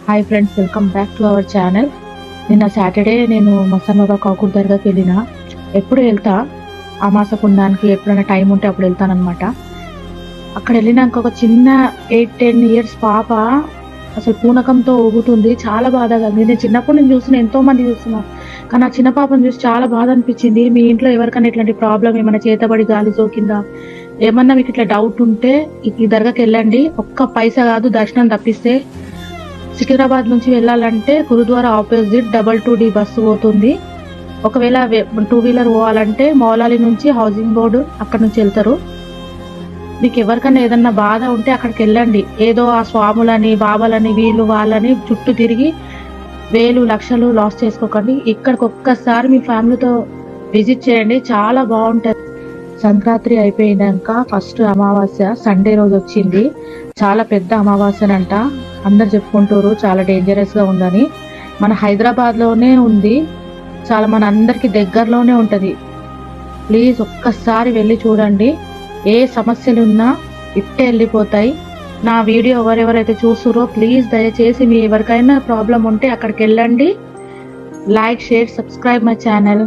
Hi friends, welcome back to our channel. నిన్న Saturday నేను మసన్నగా కాకూర్ దర్గాకి వెళ్ళిన. ఎప్పుడు వెళ్తా అమాస పుణ్యానికి, ఎప్పుడైనా టైం ఉంటే అప్పుడు వెళ్తానమాట. అక్కడ వెళ్ళినాక ఒక చిన్న 8-10 ఇయర్స్ పాప అసలు పూనకంతో ఊగుతుంది. చాలా బాధగా. నేను చిన్నప్పుడు నేను చూస్తున్నా, ఎంతో మంది చూస్తున్నా, కానీ ఆ చిన్న పాపను చూసి చాలా బాధ అనిపించింది. మీ ఇంట్లో ఎవరికైనా ఇట్లాంటి ప్రాబ్లం, ఏమైనా చేతబడి గాలి సోకిందా, ఏమన్నా మీకు ఇట్లా డౌట్ ఉంటే ఈ దర్గాకి వెళ్ళండి. ఒక్క పైసా కాదు, దర్శనం తప్పిస్తే. సికింద్రాబాద్ నుంచి వెళ్ళాలంటే గురుద్వారా ఆపోజిట్ 222D బస్సు పోతుంది. ఒకవేళ 2 వీలర్ పోవాలంటే మౌలాలి నుంచి హౌసింగ్ బోర్డు అక్కడ నుంచి వెళ్తారు. మీకు ఎవరికైనా ఏదన్నా బాధ ఉంటే అక్కడికి వెళ్ళండి. ఏదో ఆ స్వాములని, బాబాలని, వీళ్ళు వాళ్ళని చుట్టూ తిరిగి వేలు లక్షలు లాస్ చేసుకోకండి. ఇక్కడికి ఒక్కసారి మీ ఫ్యామిలీతో విజిట్ చేయండి, చాలా బాగుంటది. సంక్రాంతి అయిపోయినాక ఫస్ట్ అమావాస్య సండే రోజు వచ్చింది. చాలా పెద్ద అమావాస్యనంట. అందరు చెప్పుకుంటారు చాలా డేంజరస్ గా ఉందని. మన హైదరాబాద్ లోనే ఉంది, చాలా మన అందరికి దగ్గరలోనే ఉంటది. ప్లీజ్ ఒక్కసారి వెళ్ళి చూడండి. ఏ సమస్యలు ఉన్నా ఇట్టే వెళ్ళిపోతాయి. నా వీడియో ఎవరెవరైతే చూస్తురో ప్లీజ్ దయచేసి మీ ఎవరికైనా ప్రాబ్లం ఉంటే అక్కడికి వెళ్ళండి. Like, share, subscribe my channel.